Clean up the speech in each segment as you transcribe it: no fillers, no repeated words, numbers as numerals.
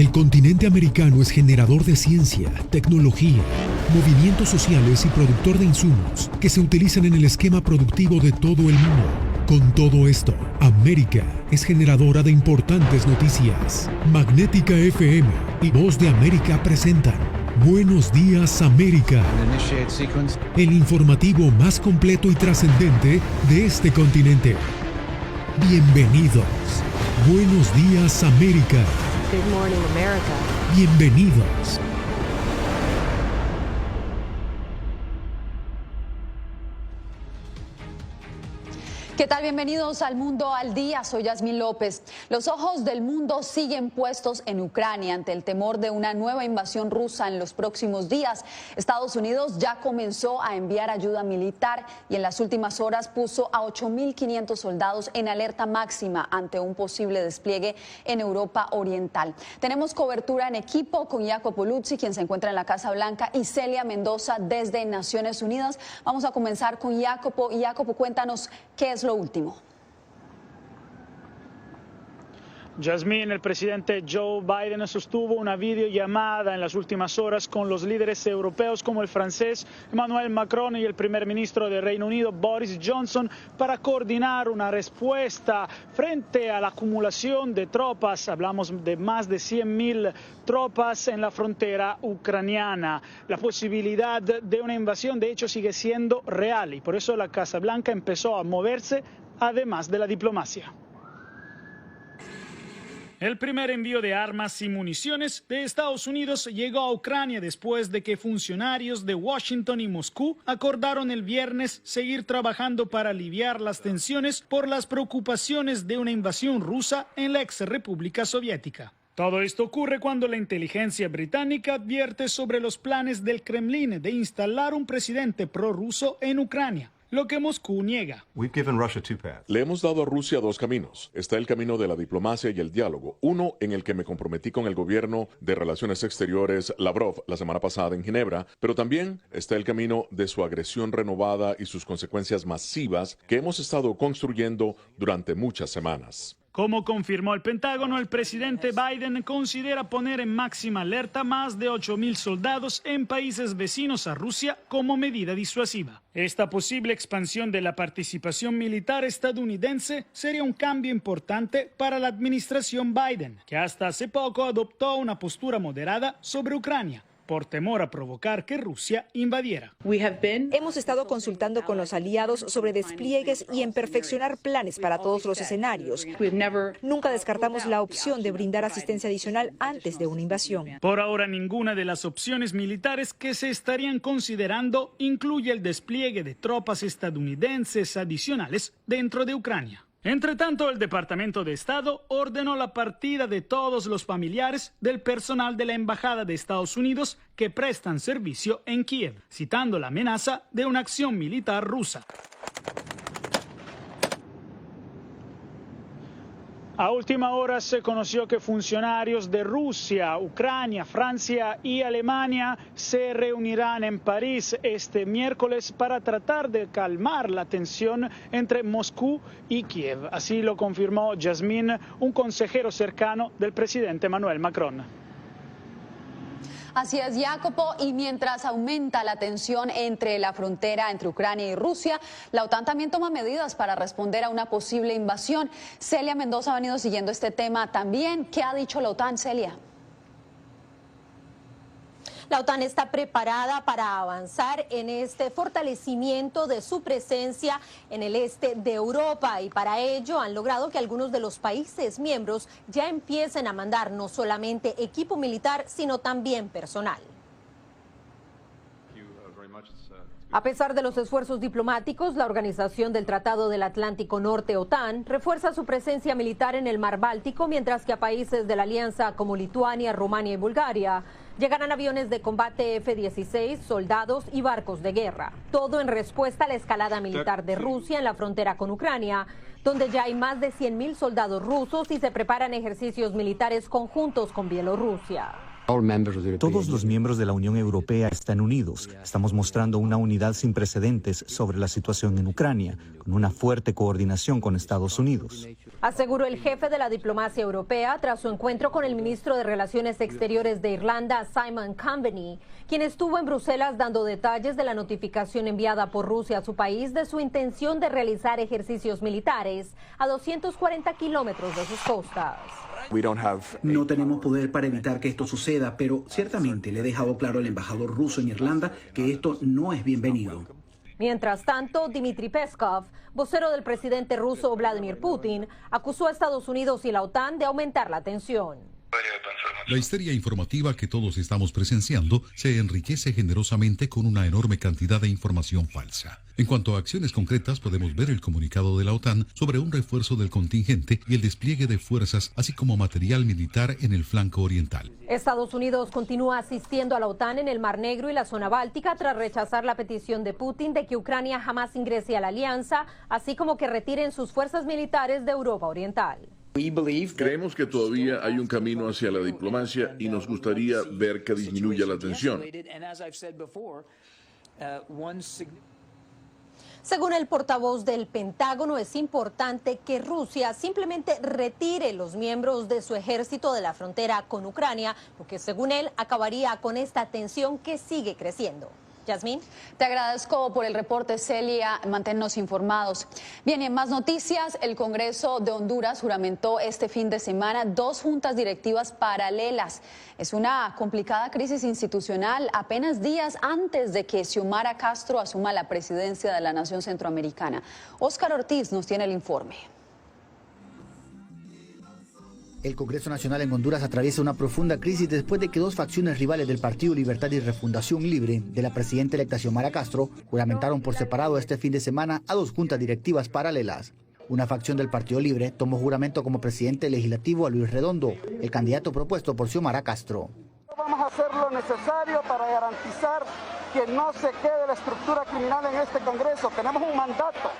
El continente americano es generador de ciencia, tecnología, movimientos sociales y productor de insumos que se utilizan en el esquema productivo de todo el mundo. Con todo esto, América es generadora de importantes noticias. Magnética FM y Voz de América presentan Buenos Días América, el informativo más completo y trascendente de este continente. Bienvenidos. Buenos Días América. Good morning, America. Bienvenidos. ¿Qué tal? Bienvenidos al Mundo al Día. Soy Yasmín López. Los ojos del mundo siguen puestos en Ucrania ante el temor de una nueva invasión rusa en los próximos días. Estados Unidos ya comenzó a enviar ayuda militar y en las últimas horas puso a 8.500 soldados en alerta máxima ante un posible despliegue en Europa Oriental. Tenemos cobertura en equipo con Jacopo Luzzi, quien se encuentra en la Casa Blanca, y Celia Mendoza desde Naciones Unidas. Vamos a comenzar con Jacopo. Y Jacopo, cuéntanos qué es lo último. Yasmín, el presidente Joe Biden sostuvo una videollamada en las últimas horas con los líderes europeos como el francés Emmanuel Macron y el primer ministro del Reino Unido Boris Johnson para coordinar una respuesta frente a la acumulación de tropas. Hablamos de más de 100.000 tropas en la frontera ucraniana. La posibilidad de una invasión de hecho sigue siendo real y por eso la Casa Blanca empezó a moverse además de la diplomacia. El primer envío de armas y municiones de Estados Unidos llegó a Ucrania después de que funcionarios de Washington y Moscú acordaron el viernes seguir trabajando para aliviar las tensiones por las preocupaciones de una invasión rusa en la ex República Soviética. Todo esto ocurre cuando la inteligencia británica advierte sobre los planes del Kremlin de instalar un presidente prorruso en Ucrania, lo que Moscú niega. Le hemos dado a Rusia dos caminos. Está el camino de la diplomacia y el diálogo. Uno en el que me comprometí con el gobierno de Relaciones Exteriores Lavrov la semana pasada en Ginebra, pero también está el camino de su agresión renovada y sus consecuencias masivas que hemos estado construyendo durante muchas semanas. Como confirmó el Pentágono, el presidente Biden considera poner en máxima alerta más de 8.000 soldados en países vecinos a Rusia como medida disuasiva. Esta posible expansión de la participación militar estadounidense sería un cambio importante para la administración Biden, que hasta hace poco adoptó una postura moderada sobre Ucrania, por temor a provocar que Rusia invadiera. Hemos estado consultando con los aliados sobre despliegues y en perfeccionar planes para todos los escenarios. Nunca descartamos la opción de brindar asistencia adicional antes de una invasión. Por ahora, ninguna de las opciones militares que se estarían considerando incluye el despliegue de tropas estadounidenses adicionales dentro de Ucrania. Entre tanto, el Departamento de Estado ordenó la partida de todos los familiares del personal de la Embajada de Estados Unidos que prestan servicio en Kiev, citando la amenaza de una acción militar rusa. A última hora se conoció que funcionarios de Rusia, Ucrania, Francia y Alemania se reunirán en París este miércoles para tratar de calmar la tensión entre Moscú y Kiev. Así lo confirmó Yasmín, un consejero cercano del presidente Emmanuel Macron. Así es, Jacopo, y mientras aumenta la tensión entre la frontera entre Ucrania y Rusia, la OTAN también toma medidas para responder a una posible invasión. Celia Mendoza ha venido siguiendo este tema también. ¿Qué ha dicho la OTAN, Celia? La OTAN está preparada para avanzar en este fortalecimiento de su presencia en el este de Europa y para ello han logrado que algunos de los países miembros ya empiecen a mandar no solamente equipo militar, sino también personal. A pesar de los esfuerzos diplomáticos, la Organización del Tratado del Atlántico Norte, OTAN, refuerza su presencia militar en el Mar Báltico, mientras que a países de la alianza como Lituania, Rumania y Bulgaria llegarán aviones de combate F-16, soldados y barcos de guerra. Todo en respuesta a la escalada militar de Rusia en la frontera con Ucrania, donde ya hay más de 100.000 soldados rusos y se preparan ejercicios militares conjuntos con Bielorrusia. Todos los miembros de la Unión Europea están unidos. Estamos mostrando una unidad sin precedentes sobre la situación en Ucrania, con una fuerte coordinación con Estados Unidos. Aseguró el jefe de la diplomacia europea tras su encuentro con el ministro de Relaciones Exteriores de Irlanda, Simon Coveney, quien estuvo en Bruselas dando detalles de la notificación enviada por Rusia a su país de su intención de realizar ejercicios militares a 240 kilómetros de sus costas. No tenemos poder para evitar que esto suceda, pero ciertamente le he dejado claro al embajador ruso en Irlanda que esto no es bienvenido. Mientras tanto, Dmitry Peskov, vocero del presidente ruso Vladimir Putin, acusó a Estados Unidos y la OTAN de aumentar la tensión. La histeria informativa que todos estamos presenciando se enriquece generosamente con una enorme cantidad de información falsa. En cuanto a acciones concretas, podemos ver el comunicado de la OTAN sobre un refuerzo del contingente y el despliegue de fuerzas, así como material militar en el flanco oriental. Estados Unidos continúa asistiendo a la OTAN en el Mar Negro y la zona báltica tras rechazar la petición de Putin de que Ucrania jamás ingrese a la alianza, así como que retiren sus fuerzas militares de Europa Oriental. Creemos que todavía hay un camino hacia la diplomacia y nos gustaría ver que disminuya la tensión. Según el portavoz del Pentágono, es importante que Rusia simplemente retire los miembros de su ejército de la frontera con Ucrania, lo que según él acabaría con esta tensión que sigue creciendo. Yasmín. Te agradezco por el reporte, Celia. Manténnos informados. Bien, y en más noticias, el Congreso de Honduras juramentó este fin de semana 2 juntas directivas paralelas. Es una complicada crisis institucional apenas días antes de que Xiomara Castro asuma la presidencia de la nación centroamericana. Óscar Ortiz nos tiene el informe. El Congreso Nacional en Honduras atraviesa una profunda crisis después de que 2 facciones rivales del Partido Libertad y Refundación Libre de la presidenta electa Xiomara Castro juramentaron por separado este fin de semana a 2 juntas directivas paralelas. Una facción del Partido Libre tomó juramento como presidente legislativo a Luis Redondo, el candidato propuesto por Xiomara Castro. Vamos a hacer lo necesario para garantizar que no se quede la estructura criminal en este Congreso. Tenemos un mandato.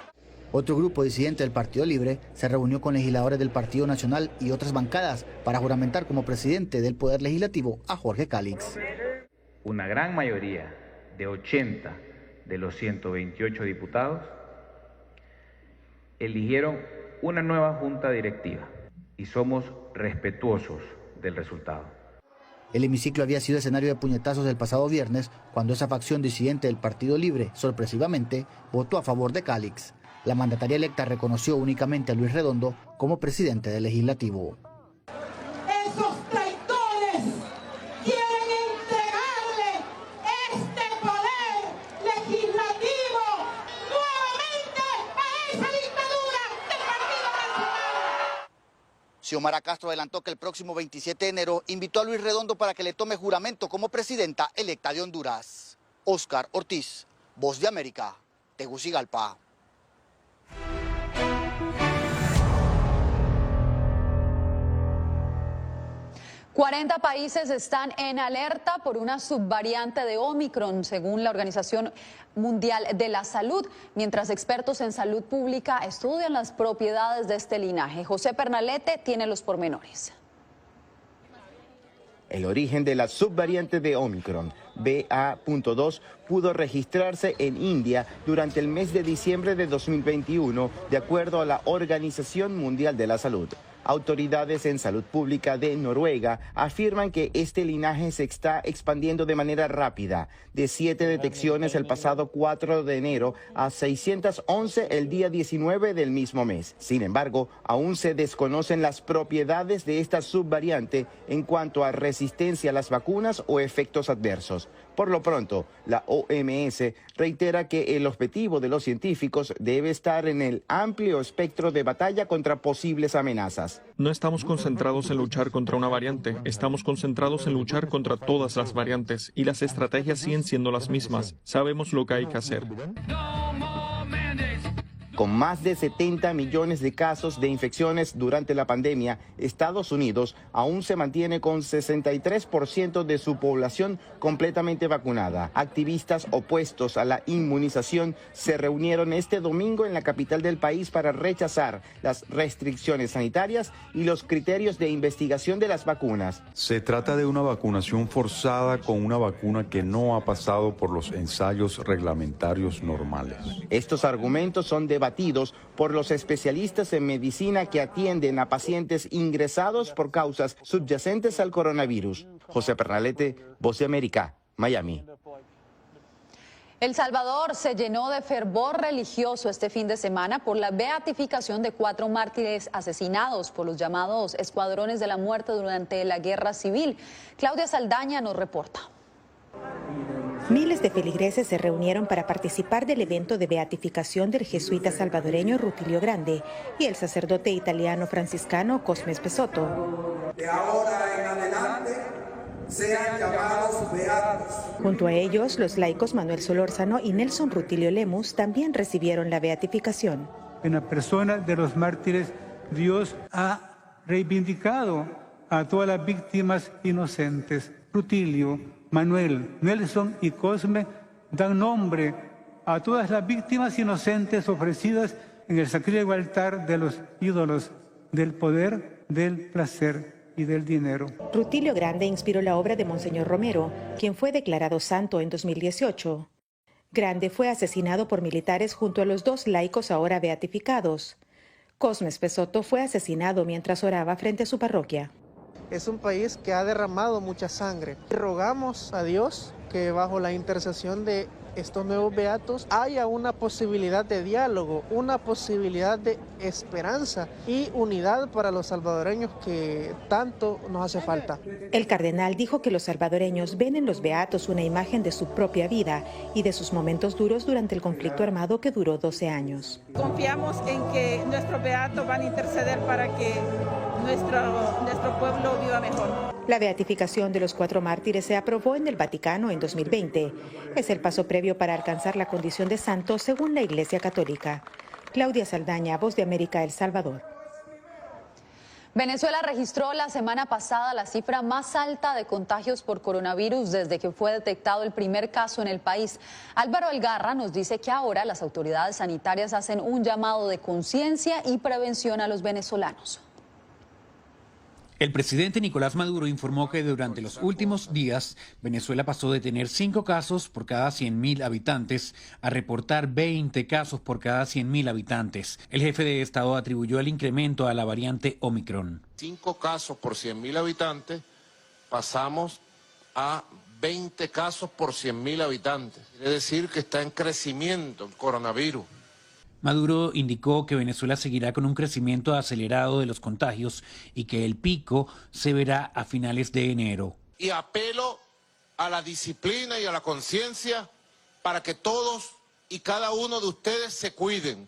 Otro grupo disidente del Partido Libre se reunió con legisladores del Partido Nacional y otras bancadas para juramentar como presidente del Poder Legislativo a Jorge Cálix. Una gran mayoría de 80 de los 128 diputados eligieron una nueva junta directiva y somos respetuosos del resultado. El hemiciclo había sido escenario de puñetazos el pasado viernes cuando esa facción disidente del Partido Libre, sorpresivamente, votó a favor de Cálix. La mandataria electa reconoció únicamente a Luis Redondo como presidente del legislativo. Esos traidores quieren entregarle este poder legislativo nuevamente a esa dictadura del Partido Nacional. Xiomara Castro adelantó que el próximo 27 de enero invitó a Luis Redondo para que le tome juramento como presidenta electa de Honduras. Óscar Ortiz, Voz de América, Tegucigalpa. 40 países están en alerta por una subvariante de Omicron, según la Organización Mundial de la Salud, mientras expertos en salud pública estudian las propiedades de este linaje. José Pernalete tiene los pormenores. El origen de la subvariante de Omicron, BA.2, pudo registrarse en India durante el mes de diciembre de 2021, de acuerdo a la Organización Mundial de la Salud. Autoridades en salud pública de Noruega afirman que este linaje se está expandiendo de manera rápida, de 7 detecciones el pasado 4 de enero a 611 el día 19 del mismo mes. Sin embargo, aún se desconocen las propiedades de esta subvariante en cuanto a resistencia a las vacunas o efectos adversos. Por lo pronto, la OMS reitera que el objetivo de los científicos debe estar en el amplio espectro de batalla contra posibles amenazas. No estamos concentrados en luchar contra una variante, estamos concentrados en luchar contra todas las variantes y las estrategias siguen siendo las mismas. Sabemos lo que hay que hacer. Con más de 70 millones de casos de infecciones durante la pandemia, Estados Unidos aún se mantiene con 63% de su población completamente vacunada. Activistas opuestos a la inmunización se reunieron este domingo en la capital del país para rechazar las restricciones sanitarias y los criterios de investigación de las vacunas. Se trata de una vacunación forzada con una vacuna que no ha pasado por los ensayos reglamentarios normales. Estos argumentos son debatidos por los especialistas en medicina que atienden a pacientes ingresados por causas subyacentes al coronavirus. José Pernalete, Voz de América, Miami. El Salvador se llenó de fervor religioso este fin de semana por la beatificación de 4 mártires asesinados por los llamados escuadrones de la muerte durante la guerra civil. Claudia Saldaña nos reporta. Miles de feligreses se reunieron para participar del evento de beatificación del jesuita salvadoreño Rutilio Grande y el sacerdote italiano franciscano Cosme Spesotto. De ahora en adelante sean llamados beatos. Junto a ellos, los laicos Manuel Solórzano y Nelson Rutilio Lemus también recibieron la beatificación. En la persona de los mártires, Dios ha reivindicado a todas las víctimas inocentes. Rutilio, Manuel, Nelson y Cosme dan nombre a todas las víctimas inocentes ofrecidas en el sacrílego altar de los ídolos del poder, del placer y del dinero. Rutilio Grande inspiró la obra de Monseñor Romero, quien fue declarado santo en 2018. Grande fue asesinado por militares junto a los 2 laicos ahora beatificados. Cosme Spesotto fue asesinado mientras oraba frente a su parroquia. Es un país que ha derramado mucha sangre. Rogamos a Dios que bajo la intercesión de estos nuevos beatos haya una posibilidad de diálogo, una posibilidad de esperanza y unidad para los salvadoreños que tanto nos hace falta. El cardenal dijo que los salvadoreños ven en los beatos una imagen de su propia vida y de sus momentos duros durante el conflicto armado que duró 12 años. Confiamos en que nuestros beatos van a interceder para que nuestro pueblo viva mejor. La beatificación de los 4 mártires se aprobó en el Vaticano en 2020. Es el paso previo para alcanzar la condición de santo según la Iglesia Católica. Claudia Saldaña, Voz de América, El Salvador. Venezuela registró la semana pasada la cifra más alta de contagios por coronavirus desde que fue detectado el primer caso en el país. Álvaro Algarra nos dice que ahora las autoridades sanitarias hacen un llamado de conciencia y prevención a los venezolanos. El presidente Nicolás Maduro informó que durante los últimos días Venezuela pasó de tener 5 casos por cada 100.000 habitantes a reportar 20 casos por cada 100.000 habitantes. El jefe de Estado atribuyó el incremento a la variante Omicron. 5 casos por 100.000 habitantes, pasamos a 20 casos por 100.000 habitantes. Quiere decir que está en crecimiento el coronavirus. Maduro indicó que Venezuela seguirá con un crecimiento acelerado de los contagios y que el pico se verá a finales de enero. Y apelo a la disciplina y a la conciencia para que todos y cada uno de ustedes se cuiden.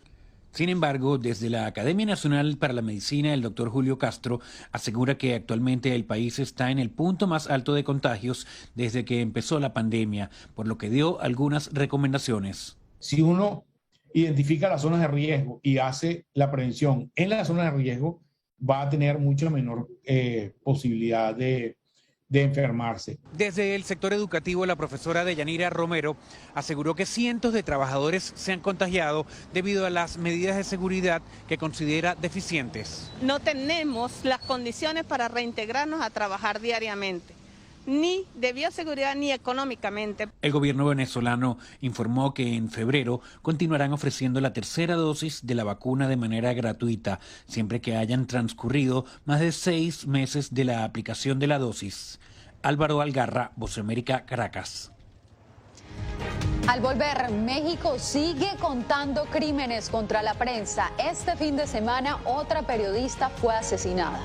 Sin embargo, desde la Academia Nacional para la Medicina, el doctor Julio Castro asegura que actualmente el país está en el punto más alto de contagios desde que empezó la pandemia, por lo que dio algunas recomendaciones. Si uno identifica las zonas de riesgo y hace la prevención en las zonas de riesgo, va a tener mucha menor posibilidad de enfermarse. Desde el sector educativo, la profesora Deyanira Romero aseguró que cientos de trabajadores se han contagiado debido a las medidas de seguridad que considera deficientes. No tenemos las condiciones para reintegrarnos a trabajar diariamente, ni de bioseguridad ni económicamente. El gobierno venezolano informó que en febrero continuarán ofreciendo la tercera dosis de la vacuna de manera gratuita, siempre que hayan transcurrido más de 6 meses de la aplicación de la dosis. Álvaro Algarra, Voz de América, Caracas. Al volver, México sigue contando crímenes contra la prensa. Este fin de semana, otra periodista fue asesinada.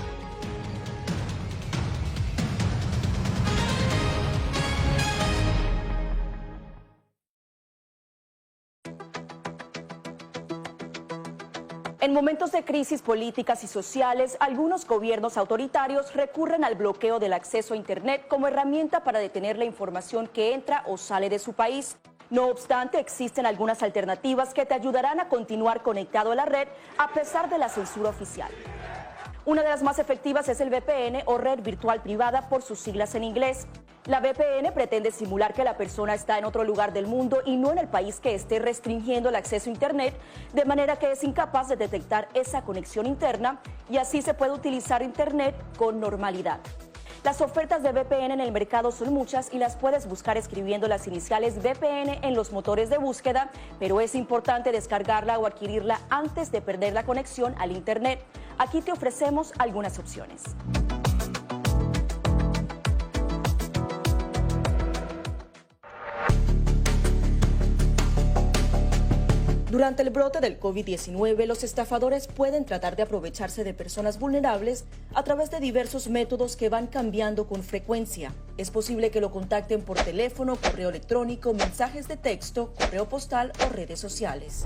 En momentos de crisis políticas y sociales, algunos gobiernos autoritarios recurren al bloqueo del acceso a Internet como herramienta para detener la información que entra o sale de su país. No obstante, existen algunas alternativas que te ayudarán a continuar conectado a la red a pesar de la censura oficial. Una de las más efectivas es el VPN o red virtual privada por sus siglas en inglés. La VPN pretende simular que la persona está en otro lugar del mundo y no en el país que esté restringiendo el acceso a Internet, de manera que es incapaz de detectar esa conexión interna y así se puede utilizar Internet con normalidad. Las ofertas de VPN en el mercado son muchas y las puedes buscar escribiendo las iniciales VPN en los motores de búsqueda, pero es importante descargarla o adquirirla antes de perder la conexión al Internet. Aquí te ofrecemos algunas opciones. Durante el brote del COVID-19, los estafadores pueden tratar de aprovecharse de personas vulnerables a través de diversos métodos que van cambiando con frecuencia. Es posible que lo contacten por teléfono, correo electrónico, mensajes de texto, correo postal o redes sociales.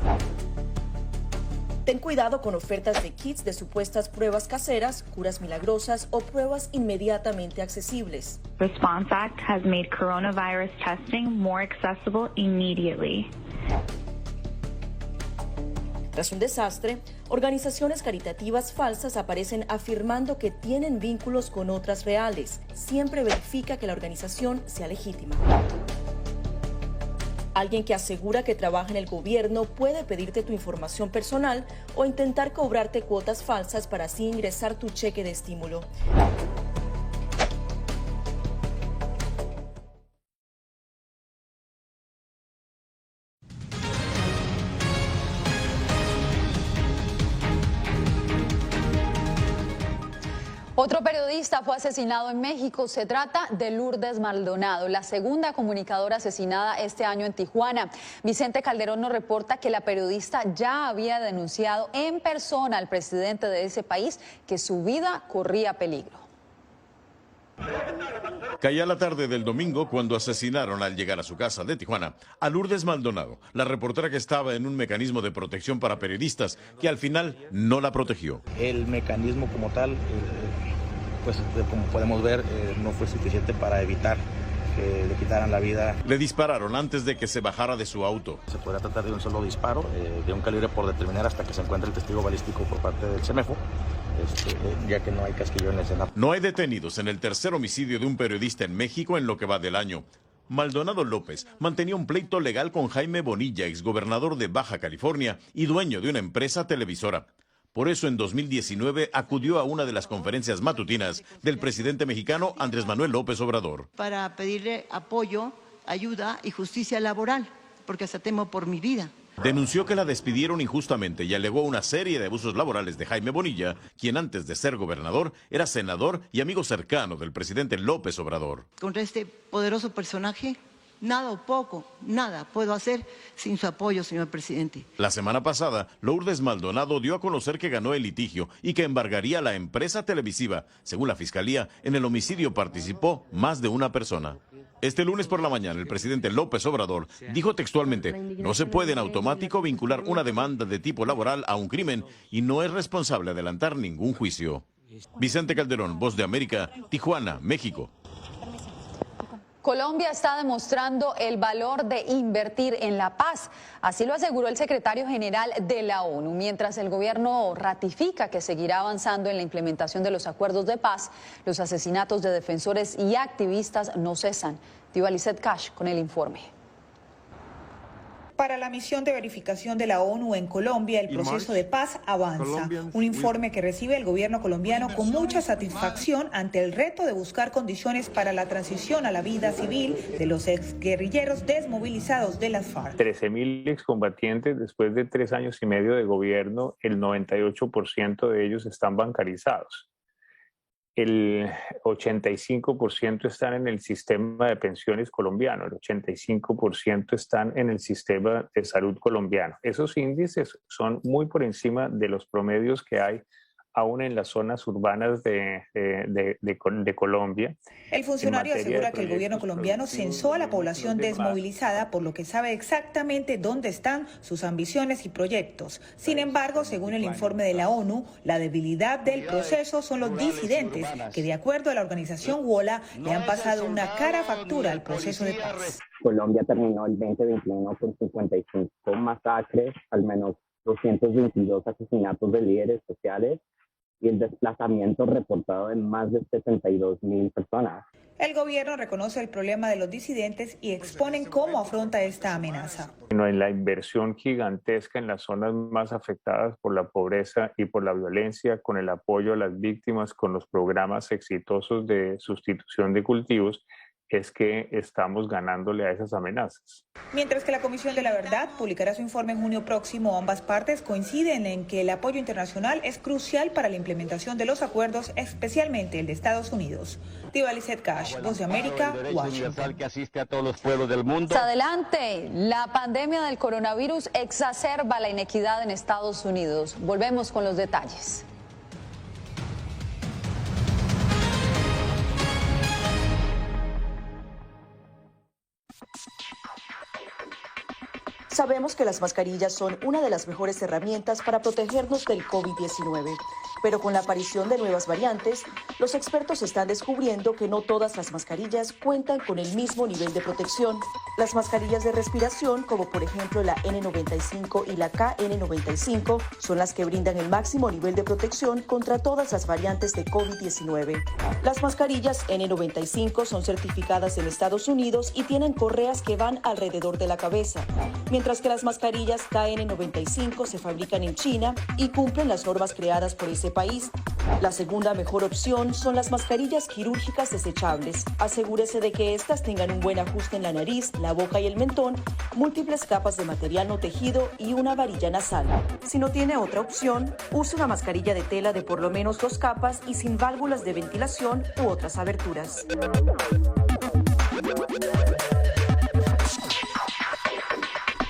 Ten cuidado con ofertas de kits de supuestas pruebas caseras, curas milagrosas o pruebas inmediatamente accesibles. Response Act has made coronavirus testing more accessible immediately. Tras un desastre, organizaciones caritativas falsas aparecen afirmando que tienen vínculos con otras reales. Siempre verifica que la organización sea legítima. Alguien que asegura que trabaja en el gobierno puede pedirte tu información personal o intentar cobrarte cuotas falsas para así ingresar tu cheque de estímulo. Otro periodista fue asesinado en México. Se trata de Lourdes Maldonado, la segunda comunicadora asesinada este año en Tijuana. Vicente Calderón nos reporta que la periodista ya había denunciado en persona al presidente de ese país que su vida corría peligro. Caía la tarde del domingo cuando asesinaron al llegar a su casa de Tijuana a Lourdes Maldonado, la reportera que estaba en un mecanismo de protección para periodistas que al final no la protegió. El mecanismo como tal, pues como podemos ver, no fue suficiente para evitar que le quitaran la vida. Le dispararon antes de que se bajara de su auto. Se podrá tratar de un solo disparo, de un calibre por determinar hasta que se encuentre el testigo balístico por parte del CEMEFO. Ya que no hay casquillo en la escena. No hay detenidos en el tercer homicidio de un periodista en México en lo que va del año. Maldonado López mantenía un pleito legal con Jaime Bonilla, exgobernador de Baja California y dueño de una empresa televisora. Por eso en 2019 acudió a una de las conferencias matutinas del presidente mexicano Andrés Manuel López Obrador. Para pedirle apoyo, ayuda y justicia laboral, porque hasta temo por mi vida. Denunció que la despidieron injustamente y alegó una serie de abusos laborales de Jaime Bonilla, quien antes de ser gobernador era senador y amigo cercano del presidente López Obrador. Contra este poderoso personaje, nada o poco, nada puedo hacer sin su apoyo, señor presidente. La semana pasada, Lourdes Maldonado dio a conocer que ganó el litigio y que embargaría la empresa televisiva. Según la fiscalía, en el homicidio participó más de una persona. Este lunes por la mañana, el presidente López Obrador dijo textualmente: no se puede en automático vincular una demanda de tipo laboral a un crimen y no es responsable adelantar ningún juicio. Vicente Calderón, Voz de América, Tijuana, México. Colombia está demostrando el valor de invertir en la paz. Así lo aseguró el secretario general de la ONU. Mientras el gobierno ratifica que seguirá avanzando en la implementación de los acuerdos de paz, los asesinatos de defensores y activistas no cesan. Diva Lizeth Cash con el informe. Para la misión de verificación de la ONU en Colombia, el proceso de paz avanza. Un informe que recibe el gobierno colombiano con mucha satisfacción ante el reto de buscar condiciones para la transición a la vida civil de los exguerrilleros desmovilizados de las FARC. 13.000 excombatientes después de 3 años y medio de gobierno, el 98% de ellos están bancarizados. El 85% están en el sistema de pensiones colombiano, el 85% están en el sistema de salud colombiano. Esos índices son muy por encima de los promedios que hay aún en las zonas urbanas de Colombia. El funcionario asegura que el gobierno colombiano censó a la población desmovilizada, por lo que sabe exactamente dónde están sus ambiciones y proyectos. Sin embargo, según el informe de la ONU, la debilidad del proceso son los disidentes, que de acuerdo a la organización WOLA, le han pasado una cara factura al proceso de paz. Colombia terminó el 2021 con 55 masacres, al menos 222 asesinatos de líderes sociales y el desplazamiento reportado en más de 72.000 personas. El gobierno reconoce el problema de los disidentes y exponen cómo afronta esta amenaza. En la inversión gigantesca en las zonas más afectadas por la pobreza y por la violencia, con el apoyo a las víctimas, con los programas exitosos de sustitución de cultivos, es que estamos ganándole a esas amenazas. Mientras que la Comisión de la Verdad publicará su informe en junio próximo, ambas partes coinciden en que el apoyo internacional es crucial para la implementación de los acuerdos, especialmente el de Estados Unidos. Diva Lizette Cash, Voz de América, Washington. Que asiste a todos los pueblos del mundo. Adelante, la pandemia del coronavirus exacerba la inequidad en Estados Unidos. Volvemos con los detalles. Sabemos que las mascarillas son una de las mejores herramientas para protegernos del COVID-19, pero con la aparición de nuevas variantes, los expertos están descubriendo que no todas las mascarillas cuentan con el mismo nivel de protección. Las mascarillas de respiración, como por ejemplo la N95 y la KN95, son las que brindan el máximo nivel de protección contra todas las variantes de COVID-19. Las mascarillas N95 son certificadas en Estados Unidos y tienen correas que van alrededor de la cabeza, mientras que las mascarillas KN95 se fabrican en China y cumplen las normas creadas por ese país. La segunda mejor opción son las mascarillas quirúrgicas desechables. Asegúrese de que estas tengan un buen ajuste en la nariz, la boca y el mentón, múltiples capas de material no tejido y una varilla nasal. Si no tiene otra opción, use una mascarilla de tela de por lo menos 2 capas y sin válvulas de ventilación u otras aberturas.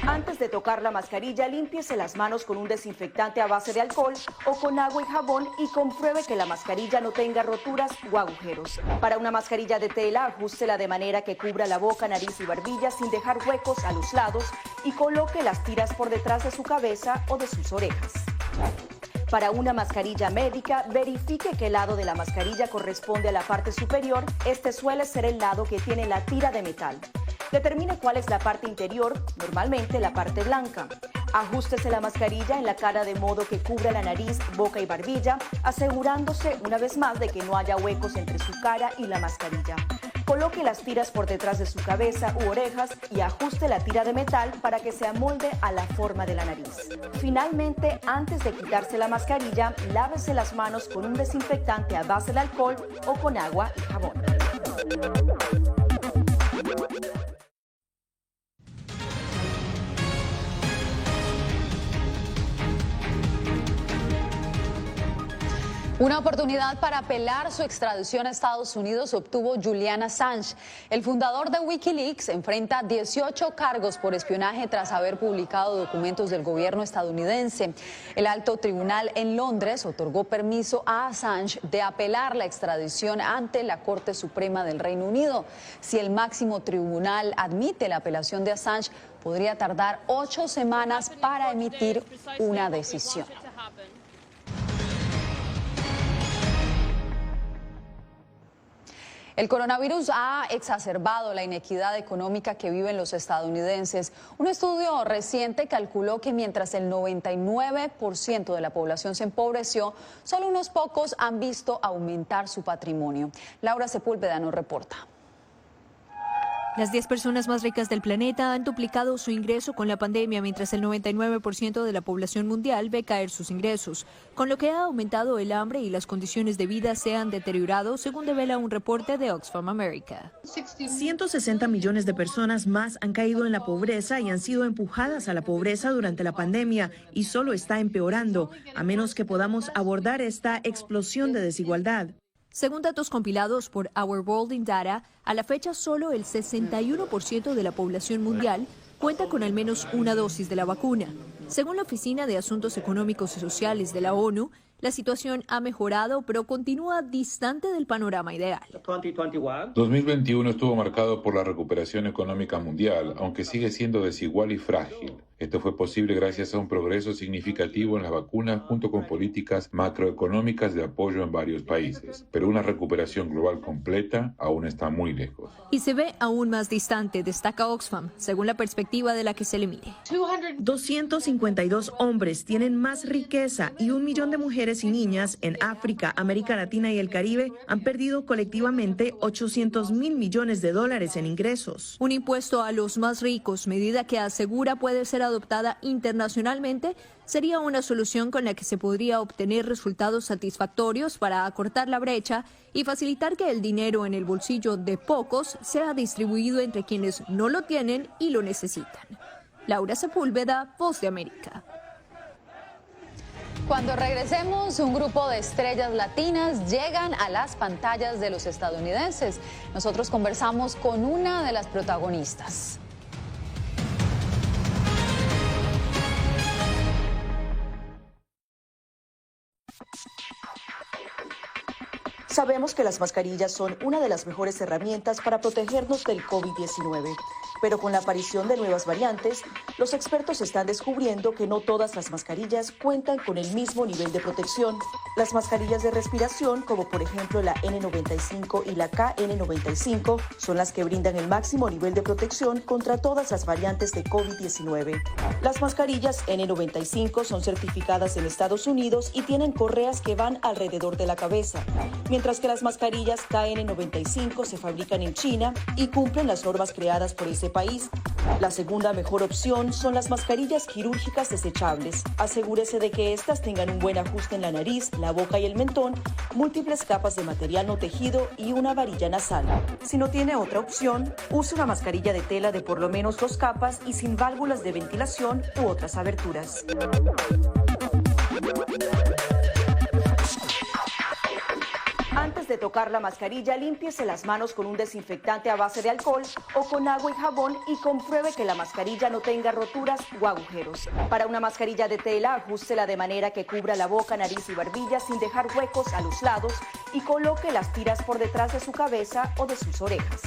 Antes de tocar la mascarilla, límpiese las manos con un desinfectante a base de alcohol o con agua y jabón y compruebe que la mascarilla no tenga roturas o agujeros. Para una mascarilla de tela, ajústela de manera que cubra la boca, nariz y barbilla sin dejar huecos a los lados y coloque las tiras por detrás de su cabeza o de sus orejas. Para una mascarilla médica, verifique qué lado de la mascarilla corresponde a la parte superior. Este suele ser el lado que tiene la tira de metal. Determine cuál es la parte interior, normalmente la parte blanca. Ajústese la mascarilla en la cara de modo que cubra la nariz, boca y barbilla, asegurándose una vez más de que no haya huecos entre su cara y la mascarilla. Coloque las tiras por detrás de su cabeza u orejas y ajuste la tira de metal para que se amolde a la forma de la nariz. Finalmente, antes de quitarse la mascarilla, lávese las manos con un desinfectante a base de alcohol o con agua y jabón. Una oportunidad para apelar su extradición a Estados Unidos obtuvo Julian Assange. El fundador de Wikileaks enfrenta 18 cargos por espionaje tras haber publicado documentos del gobierno estadounidense. El alto tribunal en Londres otorgó permiso a Assange de apelar la extradición ante la Corte Suprema del Reino Unido. Si el máximo tribunal admite la apelación de Assange, podría tardar 8 semanas para emitir una decisión. El coronavirus ha exacerbado la inequidad económica que viven los estadounidenses. Un estudio reciente calculó que mientras el 99% de la población se empobreció, solo unos pocos han visto aumentar su patrimonio. Laura Sepúlveda nos reporta. Las 10 personas más ricas del planeta han duplicado su ingreso con la pandemia, mientras el 99% de la población mundial ve caer sus ingresos, con lo que ha aumentado el hambre y las condiciones de vida se han deteriorado, según devela un reporte de Oxfam America. 160 millones de personas más han caído en la pobreza y han sido empujadas a la pobreza durante la pandemia, y solo está empeorando, a menos que podamos abordar esta explosión de desigualdad. Según datos compilados por Our World in Data, a la fecha solo el 61% de la población mundial cuenta con al menos una dosis de la vacuna. Según la Oficina de Asuntos Económicos y Sociales de la ONU, La situación ha mejorado, pero continúa distante del panorama ideal. 2021 estuvo marcado por la recuperación económica mundial, aunque sigue siendo desigual y frágil. Esto fue posible gracias a un progreso significativo en las vacunas junto con políticas macroeconómicas de apoyo en varios países. Pero una recuperación global completa aún está muy lejos. Y se ve aún más distante, destaca Oxfam, según la perspectiva de la que se le mire. 252 hombres tienen más riqueza y 1 millón de mujeres y niñas en África, América Latina y el Caribe han perdido colectivamente $800 mil millones en ingresos. Un impuesto a los más ricos, medida que asegura puede ser adoptada internacionalmente, sería una solución con la que se podría obtener resultados satisfactorios para acortar la brecha y facilitar que el dinero en el bolsillo de pocos sea distribuido entre quienes no lo tienen y lo necesitan. Laura Sepúlveda, Voz de América. Cuando regresemos, un grupo de estrellas latinas llegan a las pantallas de los estadounidenses. Nosotros conversamos con una de las protagonistas. Sabemos que las mascarillas son una de las mejores herramientas para protegernos del COVID-19, pero con la aparición de nuevas variantes, los expertos están descubriendo que no todas las mascarillas cuentan con el mismo nivel de protección. Las mascarillas de respiración, como por ejemplo la N95 y la KN95, son las que brindan el máximo nivel de protección contra todas las variantes de COVID-19. Las mascarillas N95 son certificadas en Estados Unidos y tienen correas que van alrededor de la cabeza, mientras que las mascarillas KN95 se fabrican en China y cumplen las normas creadas por ese país. La segunda mejor opción son las mascarillas quirúrgicas desechables. Asegúrese de que estas tengan un buen ajuste en la nariz, la boca y el mentón, múltiples capas de material no tejido y una varilla nasal. Si no tiene otra opción, use una mascarilla de tela de por lo menos 2 capas y sin válvulas de ventilación u otras aberturas. Antes de tocar la mascarilla, límpiese las manos con un desinfectante a base de alcohol o con agua y jabón y compruebe que la mascarilla no tenga roturas o agujeros. Para una mascarilla de tela, ajústela de manera que cubra la boca, nariz y barbilla sin dejar huecos a los lados y coloque las tiras por detrás de su cabeza o de sus orejas.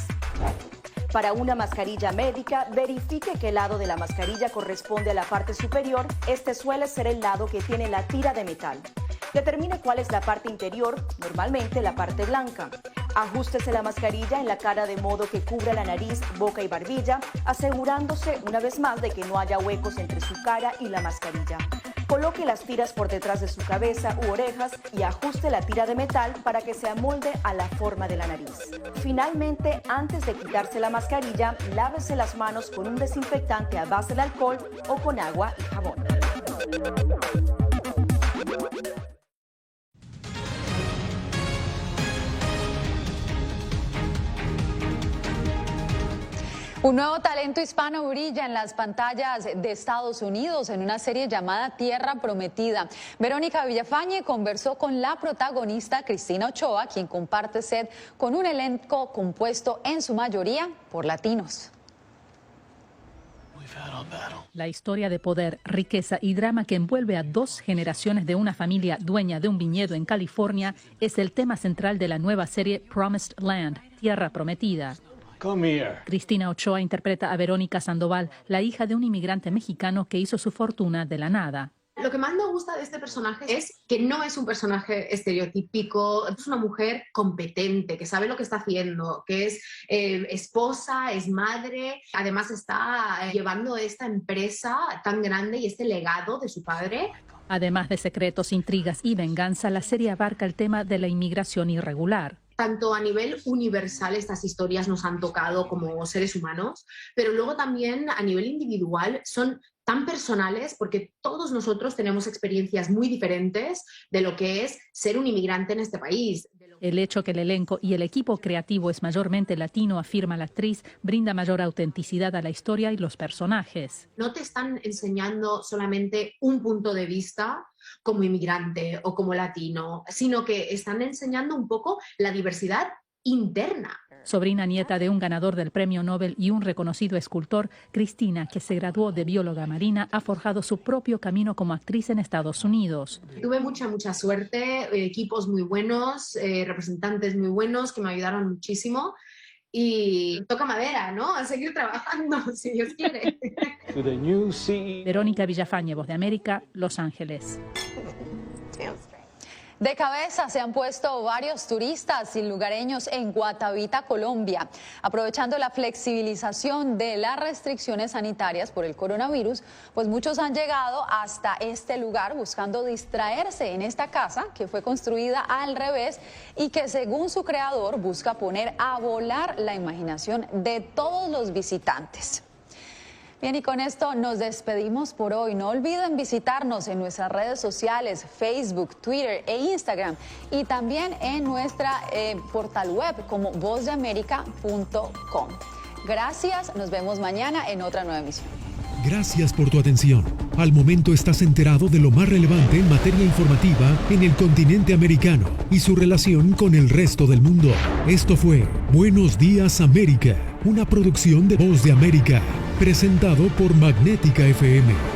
Para una mascarilla médica, verifique qué lado de la mascarilla corresponde a la parte superior. Este suele ser el lado que tiene la tira de metal. Determine cuál es la parte interior, normalmente la parte blanca. Ajústese la mascarilla en la cara de modo que cubra la nariz, boca y barbilla, asegurándose una vez más de que no haya huecos entre su cara y la mascarilla. Coloque las tiras por detrás de su cabeza u orejas y ajuste la tira de metal para que se amolde a la forma de la nariz. Finalmente, antes de quitarse la mascarilla, lávese las manos con un desinfectante a base de alcohol o con agua y jabón. Un nuevo talento hispano brilla en las pantallas de Estados Unidos en una serie llamada Tierra Prometida. Verónica Villafañe conversó con la protagonista Cristina Ochoa, quien comparte set con un elenco compuesto en su mayoría por latinos. La historia de poder, riqueza y drama que envuelve a 2 generaciones de una familia dueña de un viñedo en California es el tema central de la nueva serie Promised Land, Tierra Prometida. Cristina Ochoa interpreta a Verónica Sandoval, la hija de un inmigrante mexicano que hizo su fortuna de la nada. Lo que más me gusta de este personaje es que no es un personaje estereotípico, es una mujer competente, que sabe lo que está haciendo, que es esposa, es madre, además está llevando esta empresa tan grande y este legado de su padre. Además de secretos, intrigas y venganza, la serie abarca el tema de la inmigración irregular. Tanto a nivel universal estas historias nos han tocado como seres humanos, pero luego también a nivel individual son tan personales porque todos nosotros tenemos experiencias muy diferentes de lo que es ser un inmigrante en este país. El hecho que el elenco y el equipo creativo es mayormente latino, afirma la actriz, brinda mayor autenticidad a la historia y los personajes. No te están enseñando solamente un punto de vista como inmigrante o como latino, sino que están enseñando un poco la diversidad interna. Sobrina nieta de un ganador del Premio Nobel y un reconocido escultor, Cristina, que se graduó de bióloga marina, ha forjado su propio camino como actriz en Estados Unidos. Tuve mucha suerte, equipos muy buenos, representantes muy buenos que me ayudaron muchísimo. Y toca madera, ¿no? A seguir trabajando, si Dios quiere. Verónica Villafañe, Voz de América, Los Ángeles. De cabeza se han puesto varios turistas y lugareños en Guatavita, Colombia. Aprovechando la flexibilización de las restricciones sanitarias por el coronavirus, pues muchos han llegado hasta este lugar buscando distraerse en esta casa que fue construida al revés y que, según su creador, busca poner a volar la imaginación de todos los visitantes. Bien, y con esto nos despedimos por hoy. No olviden visitarnos en nuestras redes sociales, Facebook, Twitter e Instagram, y también en nuestra portal web como vozdeamerica.com. Gracias, nos vemos mañana en otra nueva emisión. Gracias por tu atención. Al momento estás enterado de lo más relevante en materia informativa en el continente americano y su relación con el resto del mundo. Esto fue Buenos Días América, una producción de Voz de América, presentado por Magnética FM.